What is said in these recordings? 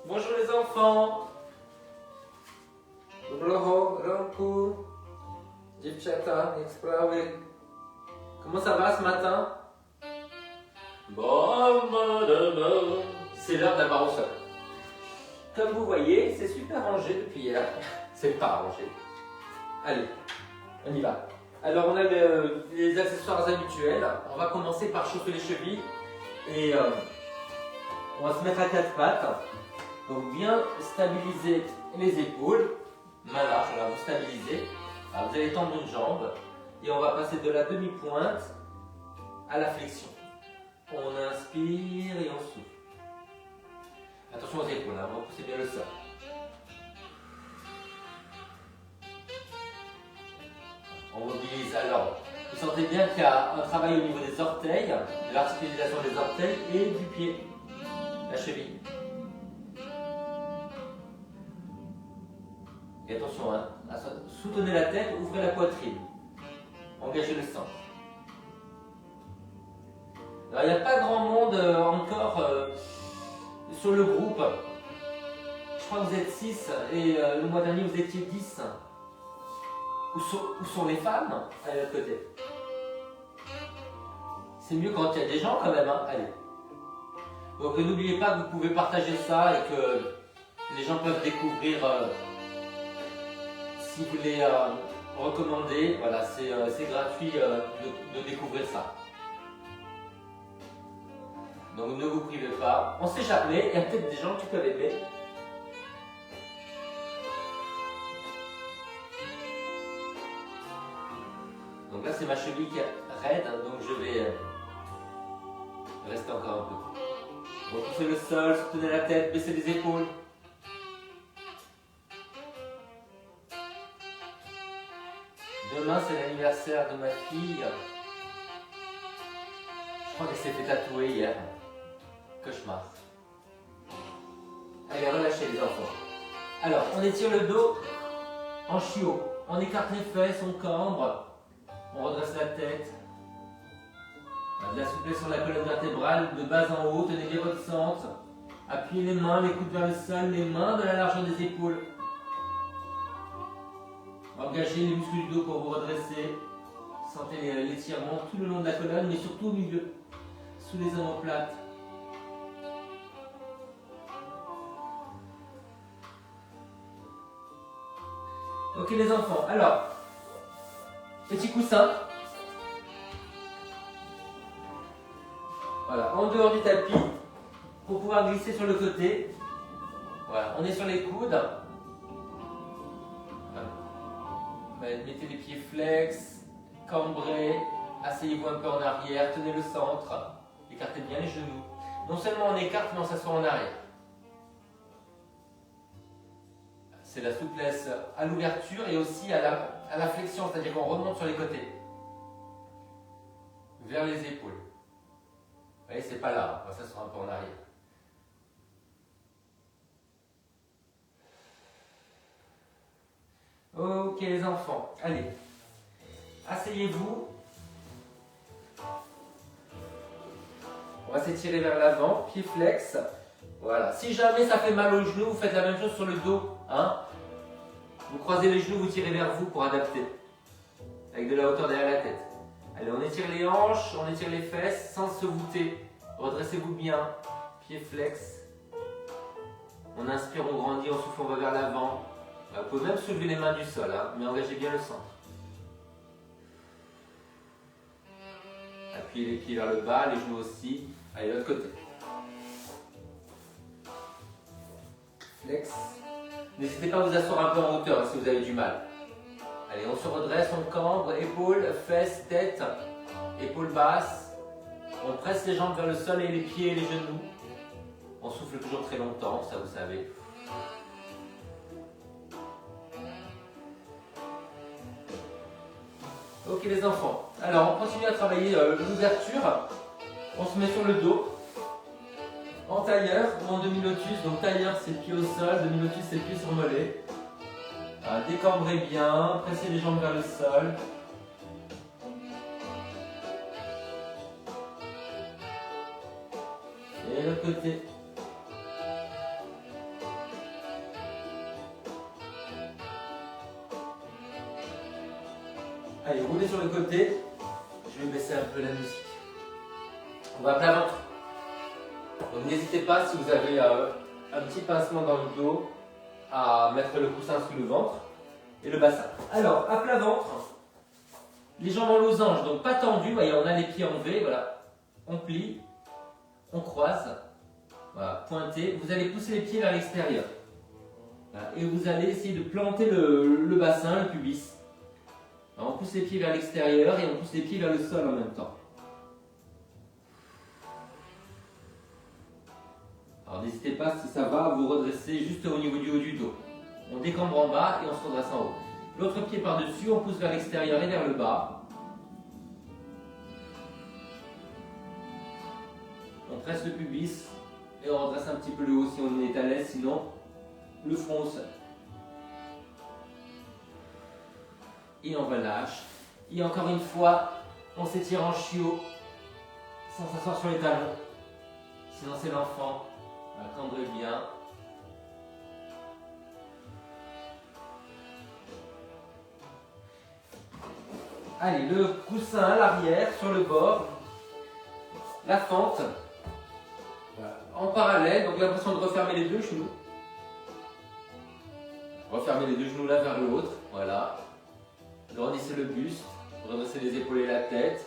Bonjour les enfants. Dobroho, Ranku, Dziewczata, niech sprawy. Comment ça va ce matin? Bon, c'est l'heure d'avoir au sol. Comme vous voyez, c'est super rangé depuis hier. C'est pas rangé. Allez, on y va. Alors on a les accessoires habituels. On va commencer par chauffer les chevilles et on va se mettre à quatre pattes. Donc bien stabiliser les épaules, main large, on va vous stabiliser. Alors, vous allez tendre une jambe et on va passer de la demi-pointe à la flexion. On inspire et on souffle. Attention aux épaules, hein, on va pousser bien le sol. On mobilise. Alors, vous sentez bien qu'il y a un travail au niveau des orteils, de l'articulation des orteils et du pied, la cheville. Et attention, hein, soutenez la tête, ouvrez la poitrine. Engagez le centre. Alors, il n'y a pas grand monde encore sur le groupe. Je crois que vous êtes 6 et le mois dernier vous étiez 10. Où sont les femmes à l'autre côté? C'est mieux quand il y a des gens quand même, hein. Allez. Donc n'oubliez pas que vous pouvez partager ça et que les gens peuvent découvrir si vous voulez recommander. Voilà, c'est gratuit de découvrir ça. Donc ne vous privez pas. On sait jamais, il y a peut-être des gens qui peuvent aimer. Donc là c'est ma cheville qui est raide, donc je vais rester encore un peu. Repoussez le sol, soutenez la tête, baissez les épaules. Demain c'est l'anniversaire de ma fille. Je crois qu'elle s'est fait tatouer hier. Cauchemar. Allez, relâchez les enfants. Alors, on étire le dos en chiot. On écarte les fesses, on cambre. On redresse la tête. De la souplesse sur la colonne vertébrale, de bas en haut. Tenez bien votre centre. Appuyez les mains, les coudes vers le sol, les mains de la largeur des épaules. Engagez les muscles du dos pour vous redresser. Sentez l'étirement tout le long de la colonne, mais surtout au milieu, sous les omoplates. Ok les enfants, alors, petit coussin. Voilà, en dehors du tapis, pour pouvoir glisser sur le côté. Voilà, on est sur les coudes. Voilà. Mettez les pieds flex, cambrez, asseyez-vous un peu en arrière, tenez le centre, écartez bien les genoux. Non seulement on écarte, mais on s'assoit en arrière. C'est la souplesse à l'ouverture et aussi à la flexion, c'est-à-dire qu'on remonte sur les côtés, vers les épaules. Vous voyez, c'est pas là, on va s'asseoir un peu en arrière. Ok les enfants, allez, asseyez-vous. On va s'étirer vers l'avant, pied flex. Voilà, si jamais ça fait mal aux genoux, vous faites la même chose sur le dos. Hein, vous croisez les genoux, vous tirez vers vous pour adapter. Avec de la hauteur derrière la tête. Allez, on étire les hanches, on étire les fesses sans se voûter. Redressez-vous bien, pied flex. On inspire, on grandit, on souffle, on va vers l'avant. Vous pouvez même soulever les mains du sol, hein, mais engagez bien le centre. Appuyez les pieds vers le bas, les genoux aussi. Allez, de l'autre côté. Flex. N'hésitez pas à vous asseoir un peu en hauteur hein, si vous avez du mal. Allez, on se redresse, on cambre, épaules, fesses, tête, épaules basses. On presse les jambes vers le sol et les pieds et les genoux. On souffle toujours très longtemps, ça vous savez. Ok les enfants, alors on continue à travailler l'ouverture. On se met sur le dos, en tailleur ou en demi-lotus. Donc tailleur c'est le pied au sol, demi-lotus c'est le pied sur mollet. Décambrez bien, pressez les jambes vers le sol. Et l'autre côté. Allez, roulez sur le côté. Je vais baisser un peu la musique. On va à plat ventre. Donc n'hésitez pas, si vous avez un petit pincement dans le dos, à mettre le coussin sous le ventre et le bassin. Alors, à plat ventre, les jambes en losange, donc pas tendues. Voyez, on a les pieds en V, voilà. On plie, on croise, voilà, pointé. Vous allez pousser les pieds vers l'extérieur. Voilà, et vous allez essayer de planter le bassin, le pubis. Alors, on pousse les pieds vers l'extérieur et on pousse les pieds vers le sol en même temps. Alors n'hésitez pas, si ça va, vous redressez juste au niveau du haut du dos. On décambre en bas et on se redresse en haut. L'autre pied par-dessus, on pousse vers l'extérieur et vers le bas. On presse le pubis et on redresse un petit peu le haut si on est à l'aise, sinon le front au sol. Et on relâche. Et encore une fois, on s'étire en chiot sans s'asseoir sur les talons. Sinon c'est l'enfant. Cambrez bien. Allez, le coussin à l'arrière, sur le bord. La fente. En parallèle, donc l'impression de refermer les deux genoux. Refermez les deux genoux l'un vers l'autre. Voilà. Grandissez le buste. Redressez les épaules et la tête.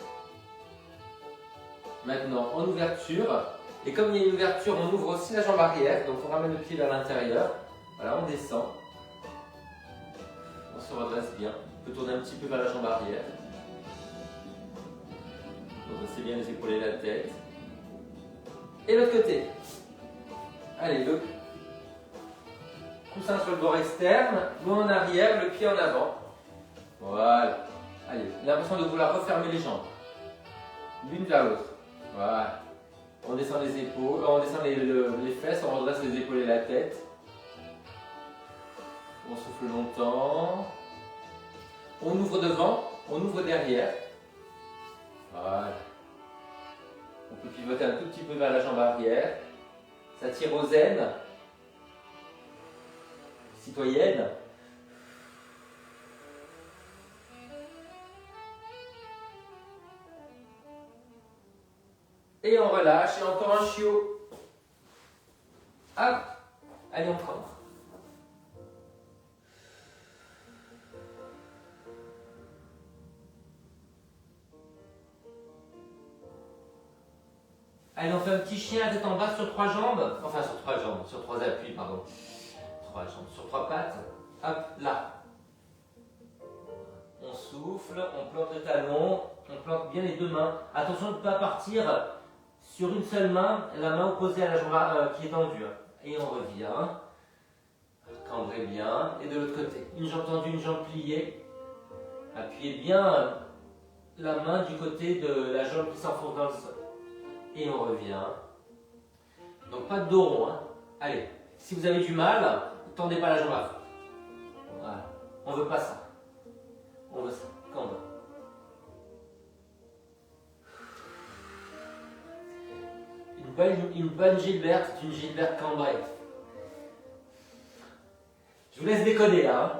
Maintenant, en ouverture. Et comme il y a une ouverture, on ouvre aussi la jambe arrière, donc on ramène le pied vers l'intérieur. Voilà, on descend. On se redresse bien. On peut tourner un petit peu vers la jambe arrière. Redressez bien les épaules et la tête. Et l'autre côté. Allez, le coussin sur le bord externe, dos en arrière, le pied en avant. Voilà. Allez, l'impression de vouloir refermer les jambes. L'une vers l'autre. Voilà. On descend les épaules, on descend les fesses, on redresse les épaules et la tête. On souffle longtemps. On ouvre devant, on ouvre derrière. Voilà. On peut pivoter un tout petit peu vers la jambe arrière. Ça tire aux aines. Citoyenne. Et on relâche, et encore un chiot. Hop. Allez, on cambre. Allez, on fait un petit chien à tête en bas sur trois jambes. Enfin, sur trois jambes, sur trois appuis, pardon. Trois jambes, sur trois pattes. Hop, là. On souffle, on plante le talon, on plante bien les deux mains. Attention de ne pas partir sur une seule main, la main opposée à la jambe qui est tendue. Et on revient. Cambrez bien. Et de l'autre côté, une jambe tendue, une jambe pliée. Appuyez bien la main du côté de la jambe qui s'enfonce dans le sol. Et on revient. Donc pas de dos rond. Hein. Allez, si vous avez du mal, ne tendez pas la jambe avant. Voilà. On ne veut pas ça. On veut ça. Cambre. Une bonne Gilberte, c'est une Gilberte cambrée. Je vous laisse déconner là. Hein.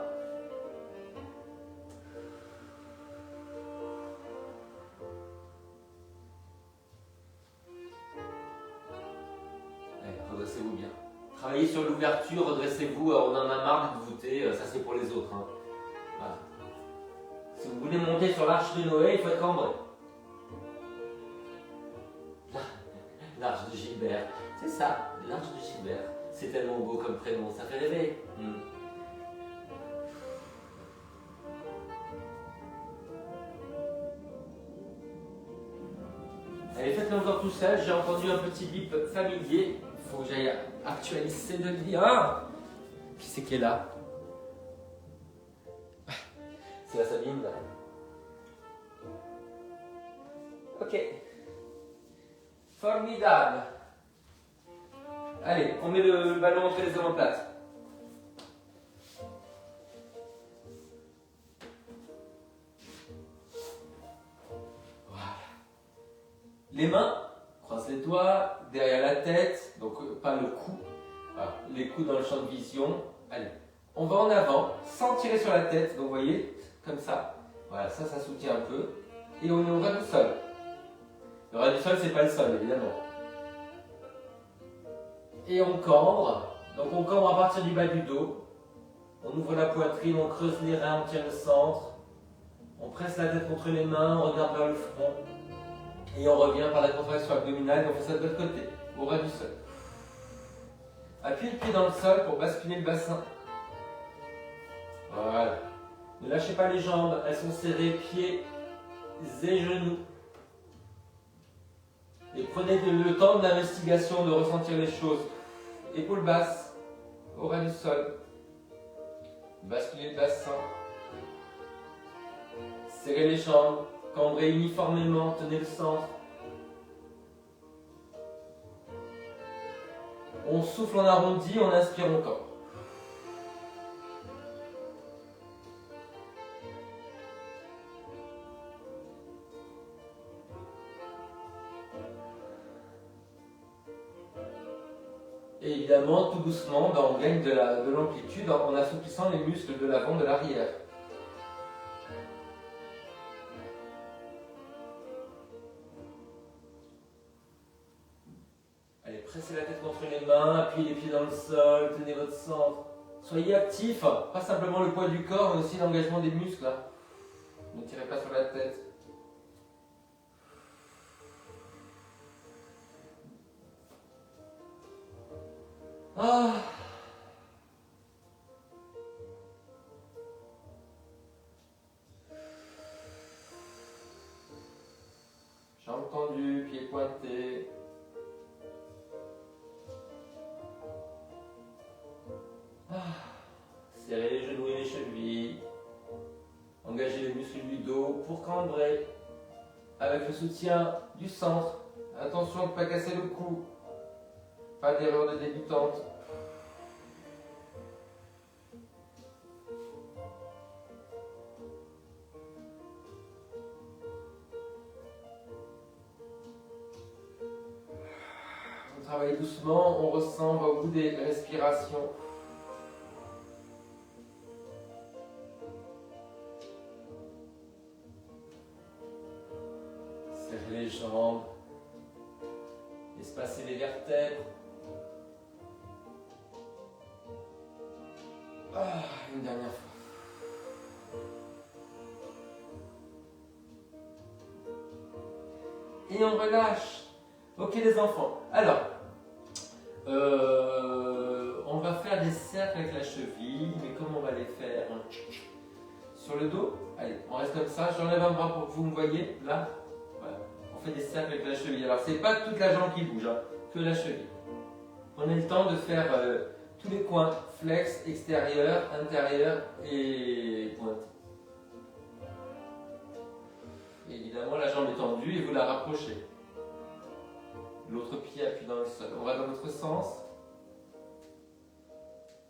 Allez, redressez-vous bien. Travaillez sur l'ouverture, redressez-vous, on en a marre de voûter, ça c'est pour les autres. Hein. Voilà. Si vous voulez monter sur l'arche de Noé, il faut être cambré. L'arche de Gilbert, c'est ça, l'arche de Gilbert. C'est tellement beau comme prénom, ça fait rêver. Allez, faites-le encore tout seul, j'ai entendu un petit bip familier. Il faut que j'aille actualiser le lien. Qui c'est qui est là? C'est la Sabine là. Ok. Formidable. Allez, on met le ballon entre les omoplates. Voilà. Les mains, croise les doigts, derrière la tête, donc pas le cou. Voilà. Les coudes dans le champ de vision. Allez, on va en avant, sans tirer sur la tête, donc vous voyez, comme ça. Voilà. Voilà, ça soutient un peu. Et on est au ras du sol. Le ras du sol, c'est pas le sol, évidemment. Et on cambre. Donc on cambre à partir du bas du dos. On ouvre la poitrine, on creuse les reins, on tient le centre. On presse la tête contre les mains, on regarde vers le front. Et on revient par la contraction abdominale et on fait ça de l'autre côté, au ras du sol. Appuyez le pied dans le sol pour basculer le bassin. Voilà. Ne lâchez pas les jambes, elles sont serrées, pieds et genoux. Et prenez le temps de l'investigation, de ressentir les choses. Épaules basses, au ras du sol. Basculez le bassin. Serrez les jambes, cambrez uniformément, tenez le centre. On souffle en arrondi, on inspire encore. Et évidemment, tout doucement, on gagne de l'amplitude en assouplissant les muscles de l'avant, de l'arrière. Allez, pressez la tête contre les mains, appuyez les pieds dans le sol, tenez votre centre. Soyez actifs, pas simplement le poids du corps, mais aussi l'engagement des muscles. Ne tirez pas sur la tête. Ah. Jambes tendues, pieds pointés. Serrez les genoux et les chevilles. Engagez les muscles du dos pour cambrer avec le soutien du centre. Attention de ne pas casser le cou. Pas d'erreur de débutante. On travaille doucement, on ressent, on va au bout des respirations. Serrez les jambes. Espacez les vertèbres. Une dernière fois. Et on relâche. Ok les enfants. Alors, on va faire des cercles avec la cheville, mais comment on va les faire? Sur le dos. Allez, on reste comme ça. J'enlève un bras pour que vous me voyez. Là. Voilà. On fait des cercles avec la cheville. Alors, c'est pas toute la jambe qui bouge, hein, que la cheville. Prenez le temps de faire tous les coins. Flex, extérieur, intérieur et pointe. Et évidemment, la jambe est tendue et vous la rapprochez. L'autre pied appuie dans le sol. On va dans l'autre sens.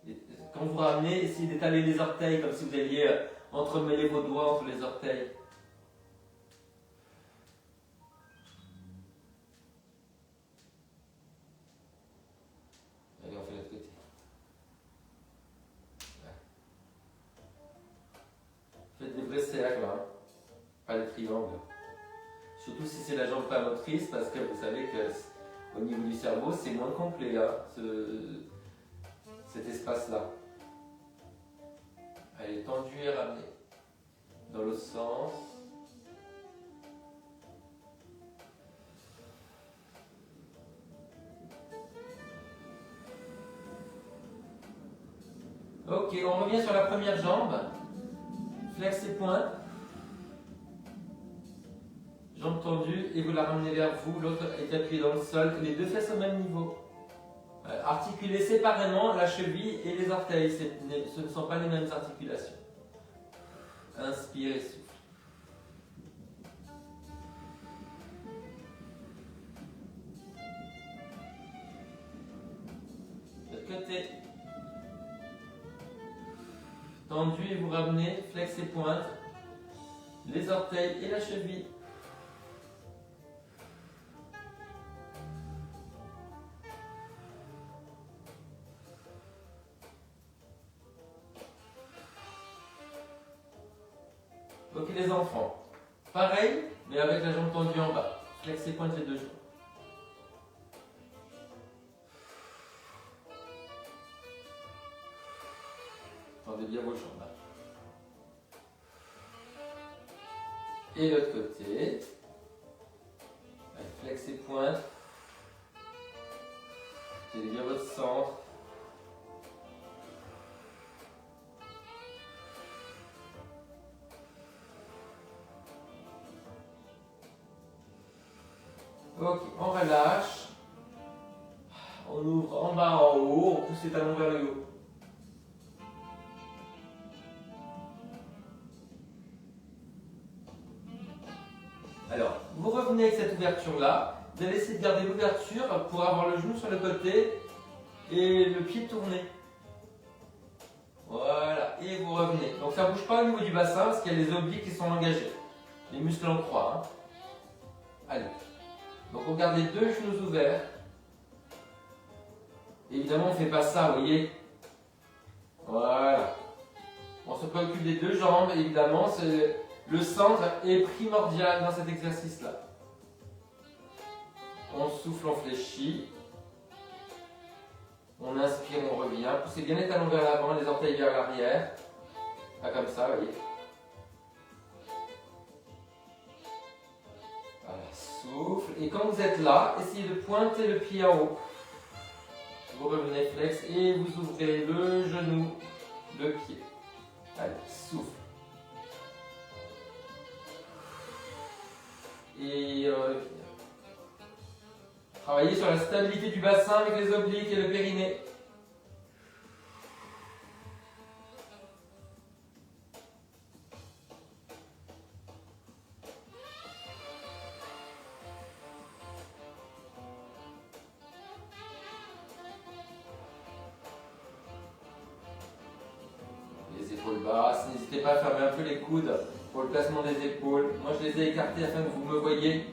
Et quand vous ramenez, essayez d'étaler les orteils comme si vous alliez entremêler vos doigts entre les orteils. Allez, on fait l'autre côté. Faites des vrais cercles, hein. Pas des triangles. Surtout si c'est la jambe pas motrice, parce que vous savez que au niveau du cerveau, c'est moins complet, hein, cet espace-là. Allez, tendu et ramené. Dans l'autre sens. Ok, on revient sur la première jambe. Flex et pointe. Jambe tendue et vous la ramenez vers vous. L'autre est appuyé dans le sol. Les deux fesses au même niveau. Articulez séparément la cheville et les orteils. Ce ne sont pas les mêmes articulations. Inspire et souffle. De l'autre côté. Tendu et vous ramenez, flex et pointe, les orteils et la cheville. Ok les enfants. Pareil, mais avec la jambe tendue en bas. Flex et pointe les deux jambes. Tendez bien vos jambes. Et l'autre côté. Allez, flex et pointe. Tenez bien votre centre. Ok, on relâche. On ouvre en bas, en haut. On pousse les talons vers le haut. Alors, vous revenez avec cette ouverture-là. Vous allez essayer de garder l'ouverture pour avoir le genou sur le côté et le pied tourné. Voilà, et vous revenez. Donc ça ne bouge pas au niveau du bassin parce qu'il y a les obliques qui sont engagés. Les muscles en croix. Hein. Allez. Donc on garde les deux genoux ouverts. Évidemment, on ne fait pas ça, vous voyez. Voilà. On se préoccupe des deux jambes, évidemment. Le centre est primordial dans cet exercice-là. On souffle, on fléchit. On inspire, on revient. Poussez bien les talons vers l'avant, les orteils vers l'arrière. Pas comme ça, vous voyez. Voilà, souffle. Et quand vous êtes là, essayez de pointer le pied en haut. Vous revenez flex et vous ouvrez le genou, le pied. Allez, souffle. Et travaillez sur la stabilité du bassin avec les obliques et le périnée. Les épaules basses, n'hésitez pas à fermer un peu les coudes pour le placement des épaules. Moi je les ai écartées afin que vous me voyez.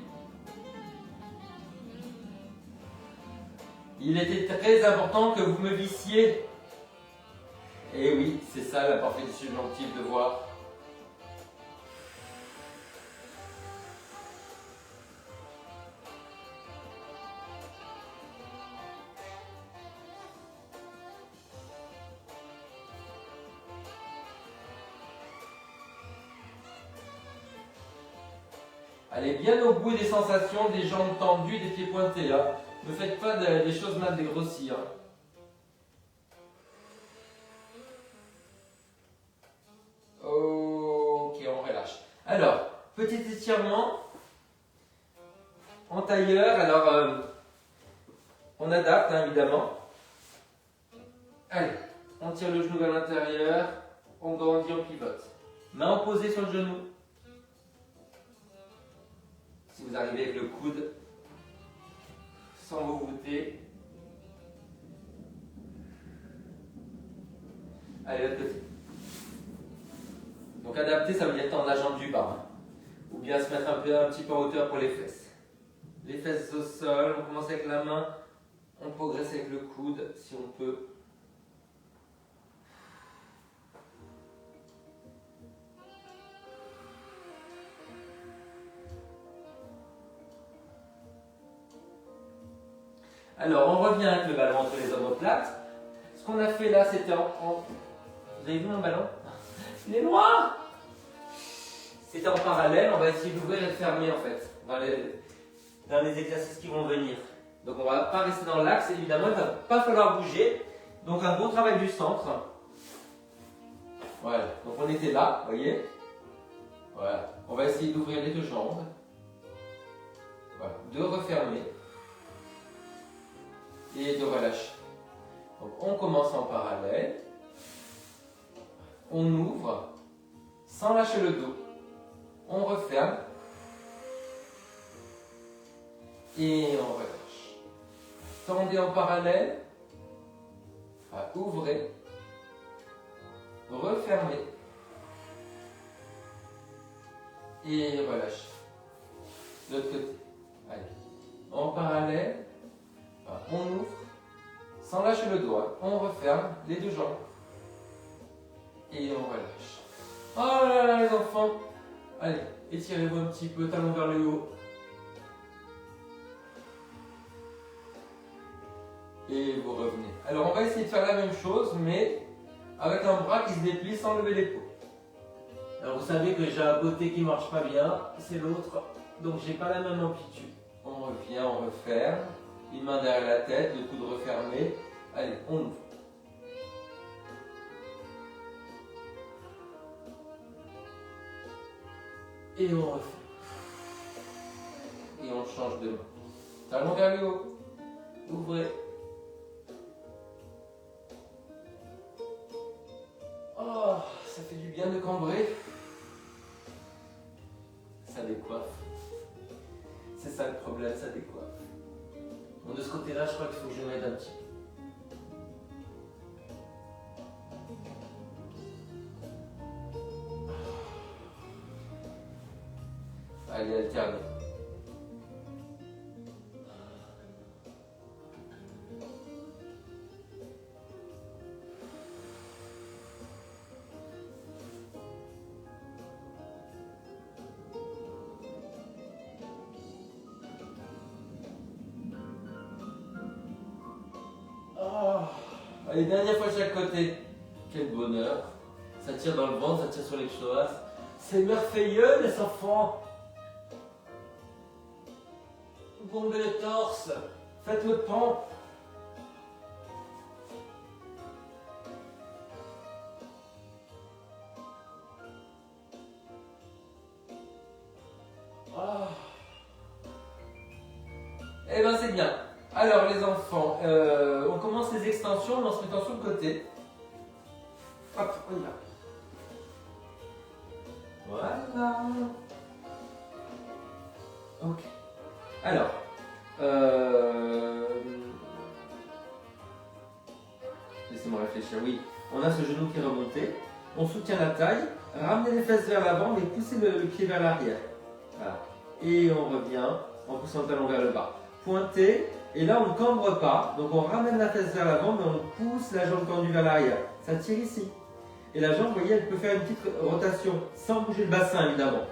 Il était très important que vous me vissiez. Et oui, c'est ça la parfaite subjonctive de voir. Allez bien au bout des sensations, des jambes tendues, des pieds pointés. Hein. Ne faites pas des choses mal dégrossies. Hein. Ok, on relâche. Alors, petit étirement en tailleur. Alors, on adapte hein, évidemment. Allez, on tire le genou vers l'intérieur. On grandit, on pivote. Main posée sur le genou. Si vous arrivez avec le coude, sans vous goûter. Allez, l'autre côté. Donc adapter, ça veut dire tendre la jambe du bas. Hein. Ou bien se mettre un petit peu en hauteur pour les fesses. Les fesses au sol, on commence avec la main, on progresse avec le coude si on peut. Alors, on revient avec le ballon entre les omoplates. Ce qu'on a fait là, c'était Vous avez vu mon ballon? Il est noir! C'était en parallèle, on va essayer d'ouvrir et de fermer en fait, dans les exercices qui vont venir. Donc on ne va pas rester dans l'axe, évidemment, il ne va pas falloir bouger. Donc un gros travail du centre. Voilà, donc on était là, vous voyez? Voilà, on va essayer d'ouvrir les deux jambes. Voilà, de refermer. Et de relâcher. Donc on commence en parallèle. On ouvre sans lâcher le dos. On referme. Et on relâche. Tendez en parallèle. Ouvrez. Refermez. Et relâchez. De l'autre côté. Allez. En parallèle. On ouvre, sans lâcher le doigt, on referme les deux jambes et on relâche. Oh là là les enfants, Allez, étirez-vous un petit peu, talon vers le haut. Et vous revenez. Alors on va essayer de faire la même chose, mais avec un bras qui se déplie sans lever l'épaule. Alors vous savez que j'ai un côté qui ne marche pas bien, c'est l'autre, donc j'ai pas la même amplitude. On revient, on referme, une main derrière la tête, le coude refermé. Allez, on ouvre. Et on refait. Et on change de main. Talon vers le haut. Ouvrez. Oh, ça fait du bien de cambrer. Ça décoiffe. C'est ça le problème, ça décoiffe. Bon, de ce côté-là, je crois qu'il faut que je m'aide un petit peu. Allez, alternez. Allez, dernière fois de chaque côté. Quel bonheur. Ça tire dans le ventre, ça tire sur les psoas. C'est merveilleux, les enfants. Bombez le torse. Faites le pan. Ah. Eh ben c'est bien. Alors les enfants, on commence les extensions en se mettant sur le côté. Hop, on y va. Voilà. Ok. Alors, laissez-moi réfléchir. Oui, on a ce genou qui est remonté. On soutient la taille. Ramenez les fesses vers l'avant, mais poussez le pied vers l'arrière. Voilà. Et on revient en poussant le talon vers le bas. Pointez. Et là, on ne cambre pas. Donc, on ramène la fesse vers l'avant, mais on pousse la jambe tendue vers l'arrière. Ça tire ici. Et la jambe, vous voyez, elle peut faire une petite rotation sans bouger le bassin, évidemment.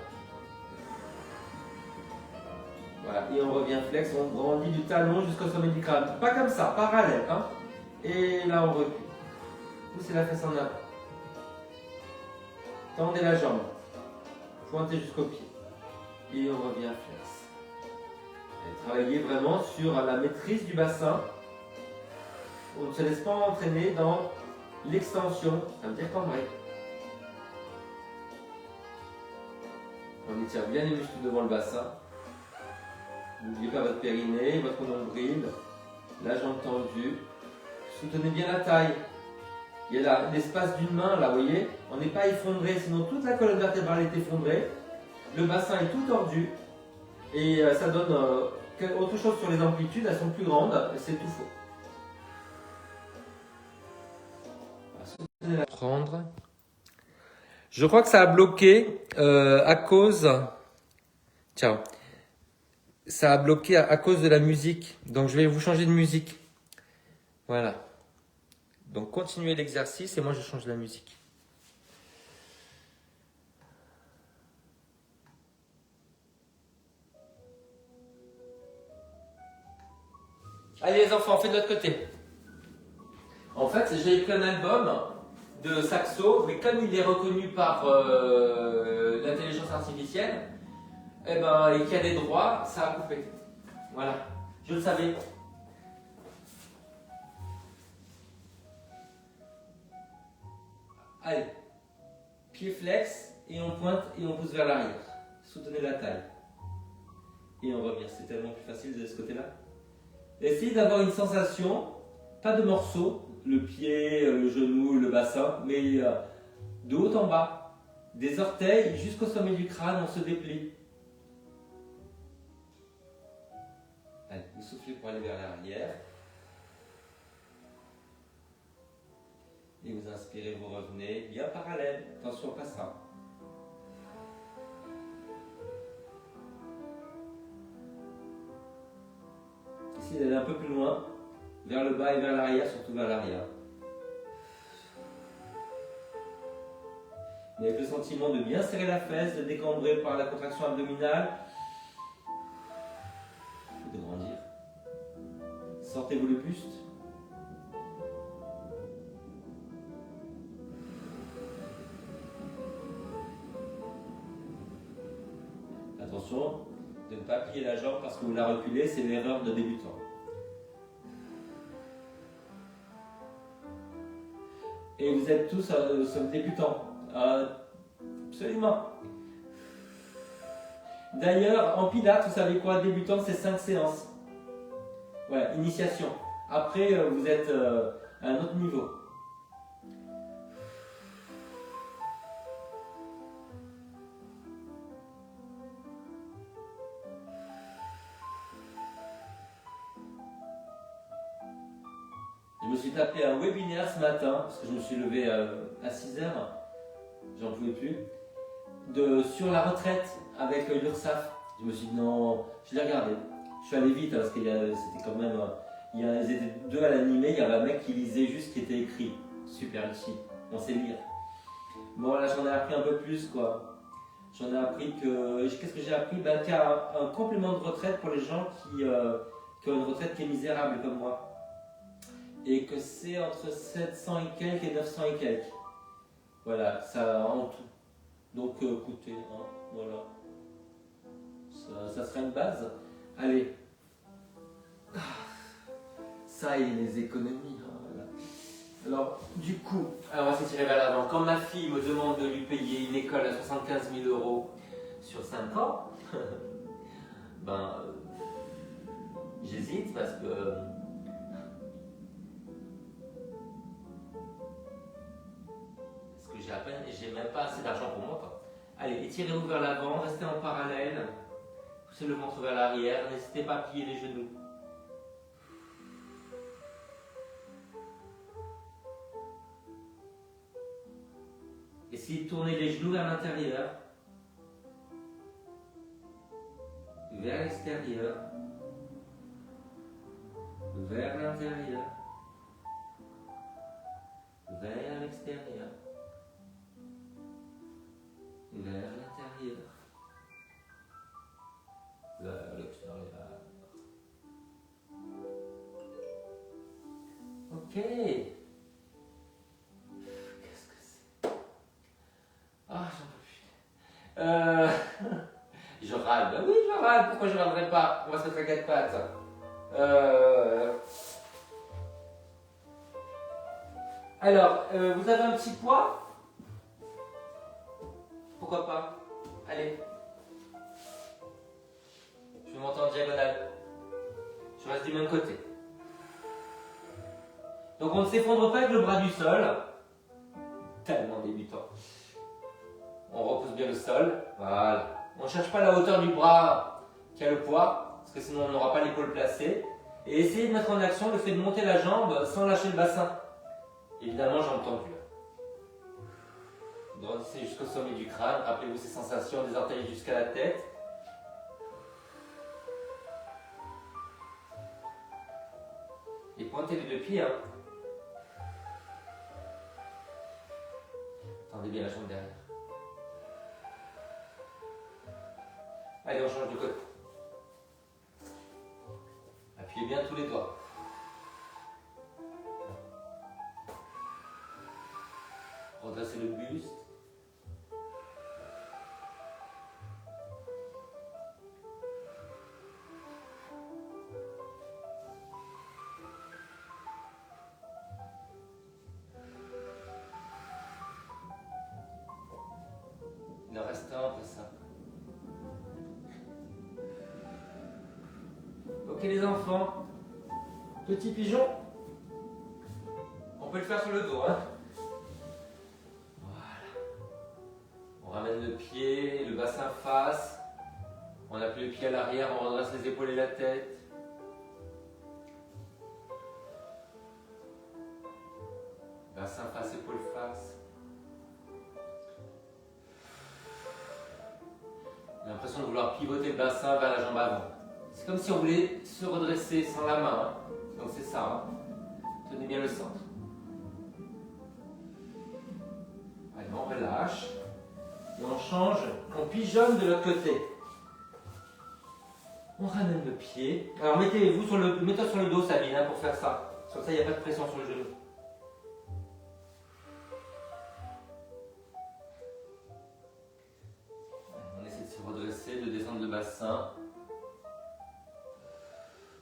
Voilà. Et on revient flex. On grandit du talon jusqu'au sommet du crâne. Pas comme ça, parallèle. Hein. Et là, on recule. Poussez la fesse en avant. Tendez la jambe. Pointez jusqu'au pied. Et on revient flex. Et travailler vraiment sur la maîtrise du bassin. On ne se laisse pas entraîner dans l'extension, ça veut dire cambrer. On étire bien les muscles devant le bassin. N'oubliez pas votre périnée, votre nombril, la jambe tendue. Soutenez bien la taille. Il y a l'espace d'une main là, vous voyez. On n'est pas effondré, sinon toute la colonne vertébrale est effondrée. Le bassin est tout tordu. Et ça donne autre chose sur les amplitudes, elles sont plus grandes, c'est tout faux. Prendre. Je crois que ça a bloqué à cause. Ciao. Ça a bloqué à cause de la musique. Donc je vais vous changer de musique. Voilà. Donc continuez l'exercice et moi je change la musique. Allez les enfants, faites de l'autre côté. En fait, j'ai écrit un album de saxo, mais comme il est reconnu par l'intelligence artificielle, et qu'il y a des droits, ça a coupé. Voilà, je le savais. Allez, pied flex, et on pointe et on pousse vers l'arrière. Soutenez la taille. Et on revient, c'est tellement plus facile de ce côté-là. Essayez d'avoir une sensation, pas de morceaux, le pied, le genou, le bassin, mais de haut en bas, des orteils jusqu'au sommet du crâne, on se déplie. Allez, vous soufflez pour aller vers l'arrière. Et vous inspirez, vous revenez, bien parallèle, attention pas ça. Essayez d'aller un peu plus loin, vers le bas et vers l'arrière, surtout vers l'arrière. Et avec le sentiment de bien serrer la fesse, de décambrer par la contraction abdominale, de grandir. Sortez-vous le buste. Attention de ne pas plier la jambe parce que vous la reculez, c'est l'erreur de débutant. Et vous êtes tous débutants. Absolument. D'ailleurs, en pilates, vous savez quoi, débutant, c'est 5 séances. Voilà, initiation. Après, vous êtes à un autre niveau. Je me suis tapé un webinaire ce matin, parce que je me suis levé à 6 heures, j'en pouvais plus, sur la retraite avec l'URSSAF. Je me suis dit non, je l'ai regardé. Je suis allé vite parce que c'était quand même. Ils étaient deux à l'animer, il y avait un mec qui lisait juste ce qui était écrit. Super utile, on sait lire. Bon là j'en ai appris un peu plus quoi. J'en ai appris que. Qu'est-ce que j'ai appris? Qu'il y a un complément de retraite pour les gens qui ont une retraite qui est misérable comme moi. Et que c'est entre 700 et quelques et 900 et quelques. Voilà, ça en tout. Donc écoutez, hein, voilà. Ça sera une base. Allez. Ça et les économies. Hein, voilà. Alors, du coup, on va s'étirer vers l'avant. Quand ma fille me demande de lui payer une école à 75 000 € sur 5 ans, j'hésite parce que. J'ai même pas assez d'argent pour moi. Quoi. Allez, étirez-vous vers l'avant, restez en parallèle, poussez le ventre vers l'arrière, n'hésitez pas à plier les genoux. Essayez de tourner les genoux vers l'intérieur, vers l'extérieur, vers l'intérieur, vers l'extérieur. Vers l'intérieur, vers l'extérieur. Ok. Qu'est-ce que c'est? Ah, j'en peux plus. Je râle. Ben oui, je râle. Pourquoi je râlerais pas? On va se mettre à quatre pattes. Alors, vous avez un petit poids? Pourquoi pas? Allez. Je vais monter en diagonale. Je reste du même côté. Donc on ne s'effondre pas avec le bras du sol. Tellement débutant. On repousse bien le sol. Voilà. On ne cherche pas la hauteur du bras qui a le poids, parce que sinon on n'aura pas l'épaule placée. Et essayez de mettre en action le fait de monter la jambe sans lâcher le bassin. Évidemment, jambe tendue. Grandissez jusqu'au sommet du crâne, rappelez-vous ces sensations des orteils jusqu'à la tête. Et pointez les deux pieds. Hein. Tendez bien la jambe derrière. Allez, on change de côté. Appuyez bien tous les doigts. Redressez le buste. Il en reste un après ça. Ok les enfants, petit pigeon. On peut le faire sur le dos. Hein. Voilà. On ramène le pied, le bassin face. On appuie le pied à l'arrière, on redresse les épaules et la tête. Bassin face, épaule face. J'ai l'impression de vouloir pivoter le bassin vers la jambe avant. C'est comme si on voulait se redresser sans la main. Hein. Donc c'est ça. Hein. bien le centre. Allez, on relâche. change, on pigeonne de l'autre côté. On ramène le pied. Alors mettez-vous sur le dos, Sabine, hein, pour faire ça. Comme ça, il n'y a pas de pression sur le genou. On essaie de se redresser, de descendre le bassin.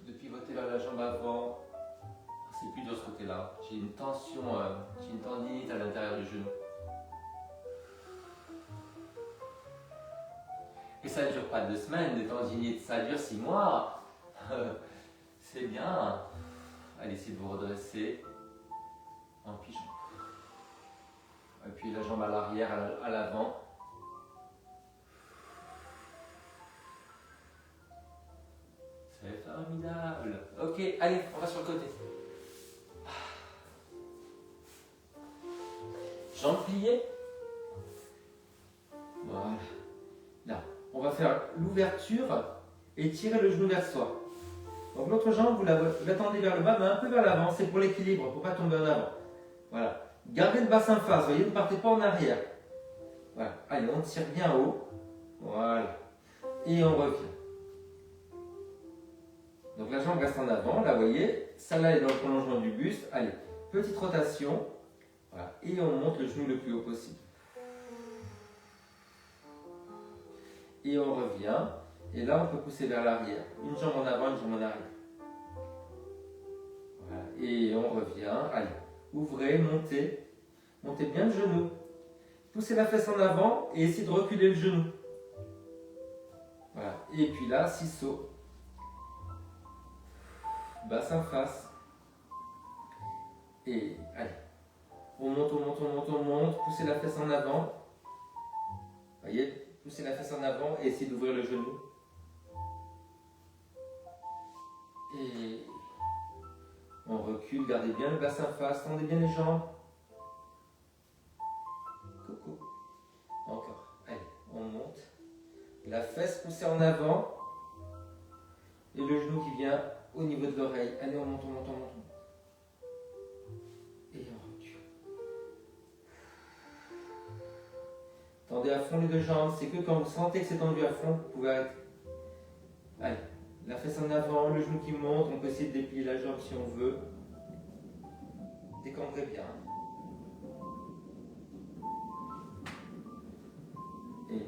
De pivoter vers la jambe avant. C'est plus de ce côté-là. J'ai une tension, j'ai une tendinite à l'intérieur du genou. Et ça ne dure pas 2 semaines de tendinite, ça dure 6 mois. C'est bien. Allez, essayez de vous redresser en pigeon. Appuyez la jambe à l'arrière, à l'avant. C'est formidable. Ok, allez, on va sur le côté. Jambes pliées. Voilà. Là, on va faire l'ouverture et tirer le genou vers soi. Donc l'autre jambe, vous la tendez vers le bas, mais un peu vers l'avant. C'est pour l'équilibre, pour ne pas tomber en avant. Voilà. Gardez le bassin face, voyez, ne partez pas en arrière. Voilà. Allez, on tire bien haut. Voilà. Et on revient. Donc la jambe reste en avant, là, vous voyez. Ça là est dans le prolongement du buste. Allez, petite rotation. Voilà. Et on monte le genou le plus haut possible. Et on revient. Et là, on peut pousser vers l'arrière. Une jambe en avant, une jambe en arrière. Voilà. Et on revient. Allez, ouvrez, montez. Montez bien le genou. Poussez la fesse en avant et essayez de reculer le genou. Voilà. Et puis là, 6 sauts. Bassin face. Et allez. On monte, on monte, on monte, on monte. Poussez la fesse en avant. Voyez, poussez la fesse en avant et essayez d'ouvrir le genou. Et on recule, gardez bien le bassin face, tendez bien les jambes. Coucou. Encore. Allez, on monte. La fesse poussée en avant. Et le genou qui vient au niveau de l'oreille. Allez, on monte, on monte, on monte. Et on recule. Tendez à fond les 2 jambes. C'est que quand vous sentez que c'est tendu à fond, vous pouvez arrêter. Allez. La fesse en avant, le genou qui monte, on peut essayer de déplier la jambe si on veut. Décambrez bien. Et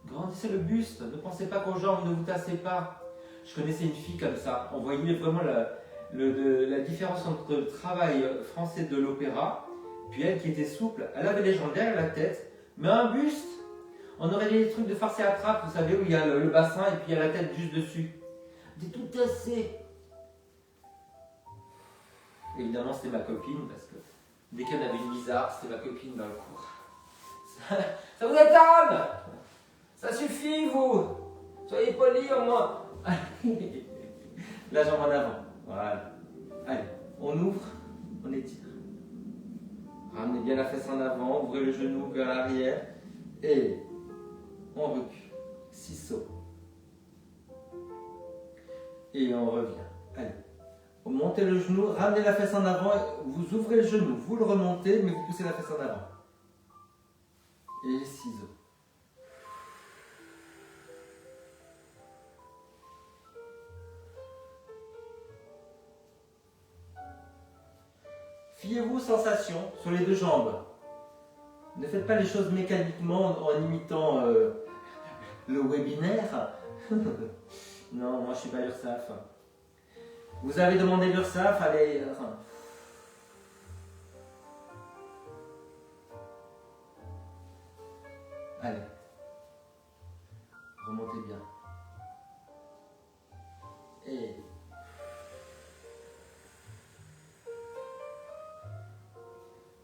grandissez le buste, ne pensez pas qu'aux jambes, ne vous tassez pas. Je connaissais une fille comme ça, on voyait vraiment la différence entre le travail français de l'opéra, puis elle qui était souple, elle avait les jambes derrière la tête, mais un buste. On aurait des trucs de farce et attrape, vous savez, où il y a le bassin et puis il y a la tête juste dessus. C'était tout tassé. Évidemment, c'était ma copine, parce que dès qu'il y en avait une bizarre, c'était ma copine dans le cours. Ça vous étonne? Ça suffit, vous? Soyez polis au moins. La jambe en avant. Voilà. Allez, on ouvre, on étire. Ramenez bien la fesse en avant, ouvrez le genou vers l'arrière et on recule. 6 sauts. Et on revient. Allez. Vous montez le genou, ramenez la fesse en avant, vous ouvrez le genou, vous le remontez, mais vous poussez la fesse en avant. Et ciseaux. Fiez-vous aux sensations sur les 2 jambes. Ne faites pas les choses mécaniquement en imitant le webinaire. Non, moi je suis pas l'URSSAF. Vous avez demandé l'URSSAF, allez. Allez. Remontez bien. Et.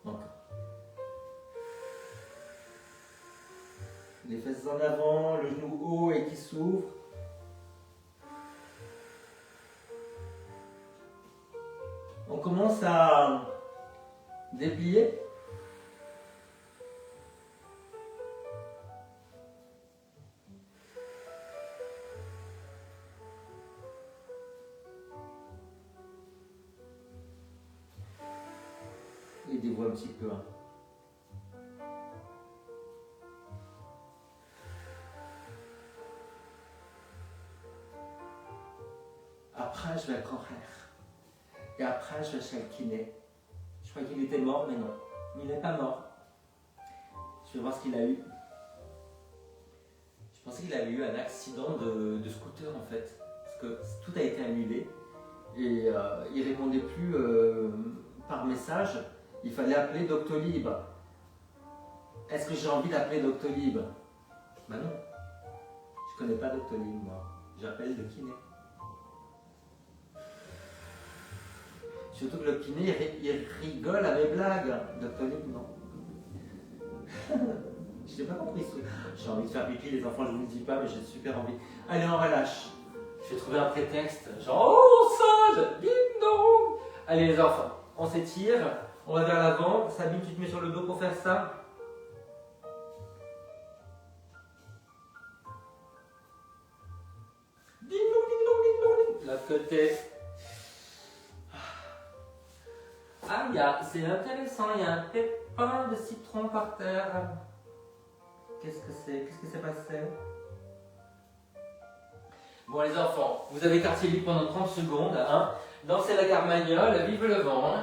Encore. Les fesses en avant, le genou haut et qui s'ouvre. On commence à déplier. Aidez-vous un petit peu. après, je vais à grand-frère. Et après, je vais chez le kiné. Je crois qu'il était mort, mais non. Il n'est pas mort. Je vais voir ce qu'il a eu. Je pensais qu'il avait eu un accident de scooter en fait. Parce que tout a été annulé. Et il ne répondait plus par message. Il fallait appeler Doctolib. Est-ce que j'ai envie d'appeler Doctolib? Ben non. Je connais pas Doctolib moi. J'appelle le kiné. Surtout que le kiné, il rigole à mes blagues. Doctolib, non. Je n'ai pas compris ce truc. J'ai envie de faire pipi, les enfants, je ne vous le dis pas, mais j'ai super envie. Allez, on relâche. Je vais trouver un prétexte. Genre, oh, sage, ding dong. Allez, les enfants, on s'étire. On va vers l'avant. Sabine, tu te mets sur le dos pour faire ça. Ding dong, ding dong, ding dong. L'autre côté. Ah, c'est intéressant, il y a un pépin de citron par terre. Qu'est-ce que c'est? Qu'est-ce qui s'est passé? Bon les enfants, vous avez quartier libre pendant 30 secondes. Hein. Dansez la carmagnole, vive le vent. Hein.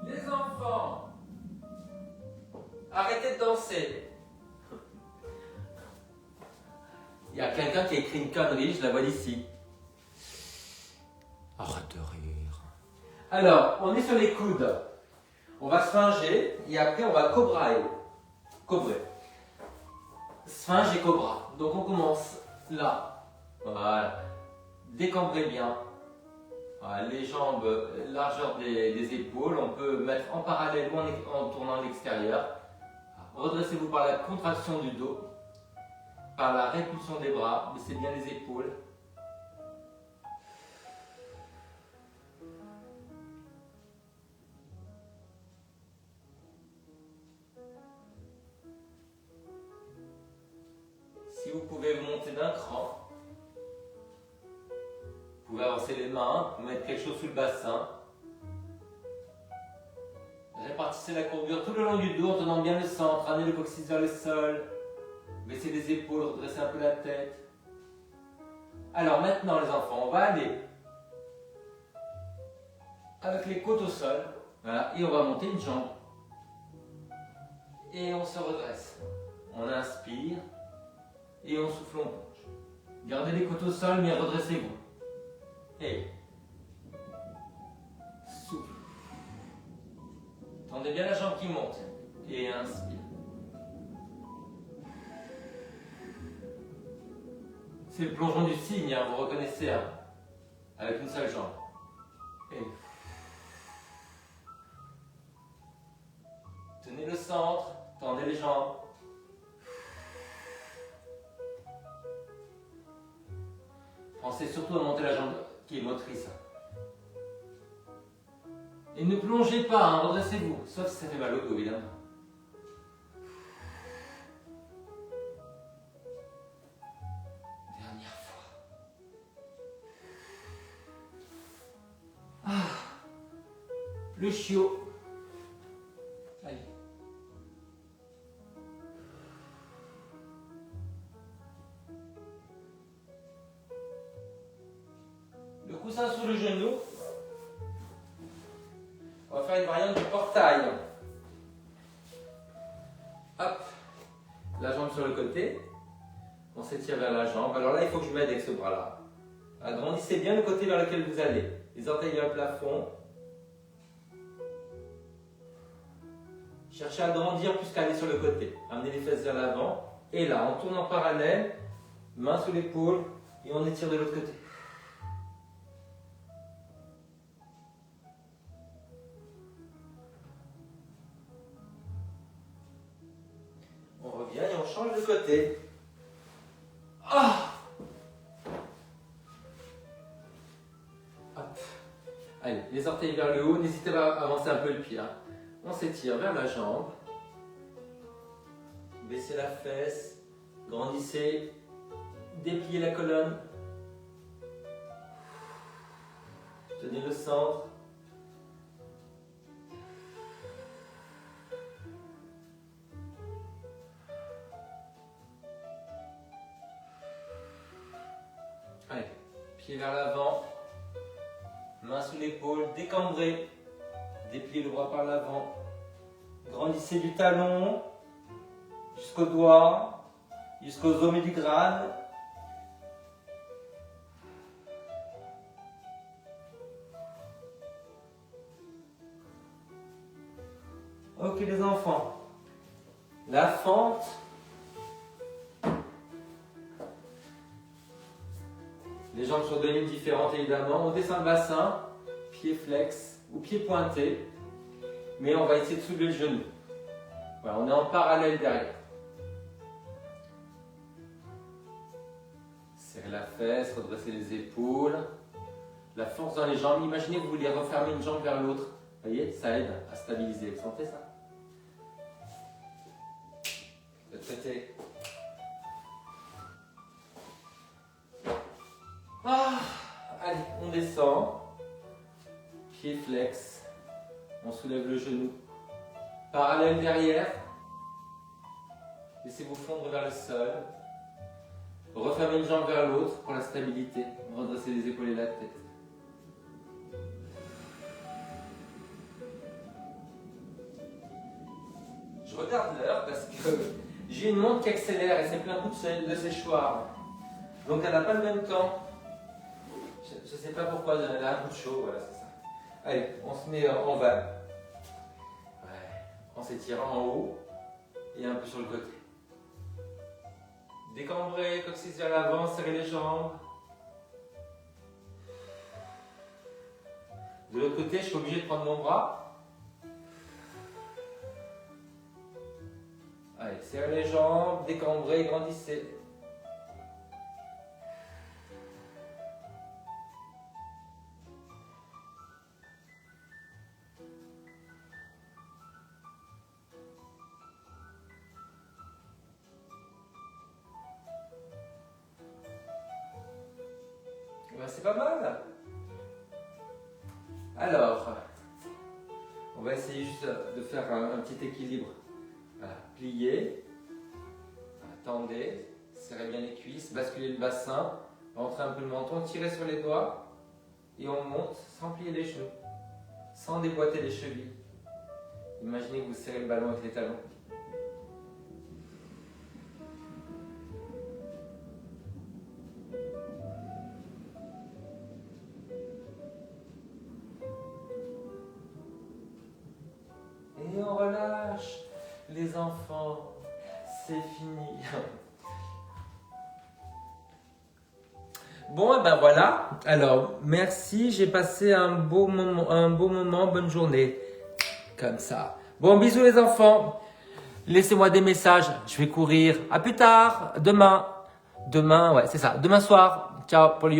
Les enfants, arrêtez de danser. Il y a quelqu'un qui a écrit une connerie, je la vois d'ici. Arrête de rire. Alors, on est sur les coudes. On va sphinger et après on va cobraer. Cobrer. Sphinge et cobra. Donc on commence là. Voilà. Décambrez bien. Voilà, les jambes, largeur des épaules. On peut mettre en parallèle ou en tournant à l'extérieur. Redressez-vous par la contraction du dos, par la répulsion des bras. Baissez bien les épaules. Si vous pouvez vous monter d'un cran, vous pouvez avancer les mains, vous mettre quelque chose sous le bassin. Répartissez la courbure tout le long du dos en tenant bien le centre, ramenez le coccyx vers le sol, baissez les épaules, redressez un peu la tête. Alors maintenant les enfants, on va aller avec les côtes au sol, voilà, et on va monter une jambe. Et on se redresse. On inspire. Et on souffle, on plonge. Gardez les côtes au sol, mais redressez-vous. Et souffle. Tendez bien la jambe qui monte. Et inspire. C'est le plongeon du cygne, hein, vous reconnaissez, hein, avec une seule jambe. Et tenez le centre, tendez les jambes. Pensez surtout à monter la jambe qui est motrice. Et ne plongez pas, hein, redressez-vous, sauf si ça fait mal au dos, évidemment. Dernière fois. Ah. Le chiot. Allez. Le coussin sous le genou. On va faire une variante du portail. Hop. La jambe sur le côté. On s'étire vers la jambe. Alors là, il faut que je m'aide avec ce bras-là. Agrandissez bien le côté vers lequel vous allez. Les orteils vers le plafond. Cherchez à agrandir plus qu'à aller sur le côté. Amenez les fesses vers l'avant. Et là, on tourne en parallèle. Main sous l'épaule. Et on étire de l'autre côté. change de côté. Ah! Hop. Allez, les orteils vers le haut, n'hésitez pas à avancer un peu le pied. Hein. On s'étire vers la jambe. Baissez la fesse, grandissez, dépliez la colonne. Tenez le centre. Allez, pied vers l'avant, main sous l'épaule, décambrez, dépliez le bras par l'avant, grandissez du talon jusqu'au doigt, jusqu'au sommet du crâne. Ok les enfants, la fente. Les jambes sur deux lignes différentes évidemment. On descend le bassin, pied flex ou pied pointé. Mais on va essayer de soulever le genou. Voilà, on est en parallèle derrière. Serrez la fesse, redressez les épaules. La force dans les jambes. Imaginez que vous voulez refermer une jambe vers l'autre. Vous voyez, ça aide à stabiliser. Vous sentez ça? De l'autre côté. Ah, allez, on descend. Pied flex. On soulève le genou. Parallèle derrière. Laissez-vous fondre vers le sol. Refermez une jambe vers l'autre pour la stabilité. Redressez les épaules et la tête. Je regarde l'heure parce que j'ai une montre qui accélère et c'est plein coup de séchoir. Donc elle n'a pas le même temps. Je ne sais pas pourquoi, elle a un coup de chaud, voilà, c'est ça. Allez, on se met en bas. Ouais. En s'étirant en haut et un peu sur le côté. Décambrez, coccyx vers l'avant, serrez les jambes. De l'autre côté, je suis obligé de prendre mon bras. Allez, serrez les jambes, décambrez, grandissez. Ben, c'est pas mal. Alors, on va essayer juste de faire un petit équilibre. Voilà, pliez, tendez, serrez bien les cuisses, basculez le bassin, rentrez un peu le menton, tirez sur les doigts et on monte sans plier les genoux, sans déboîter les chevilles. Imaginez que vous serrez le ballon avec les talons. Et on relâche les enfants, c'est fini. Bon, et ben voilà. Alors, merci, j'ai passé un beau moment, bonne journée. Comme ça. Bon, bisous les enfants. Laissez-moi des messages, je vais courir. À plus tard, demain. Demain, ouais, c'est ça. Demain soir. Ciao pour les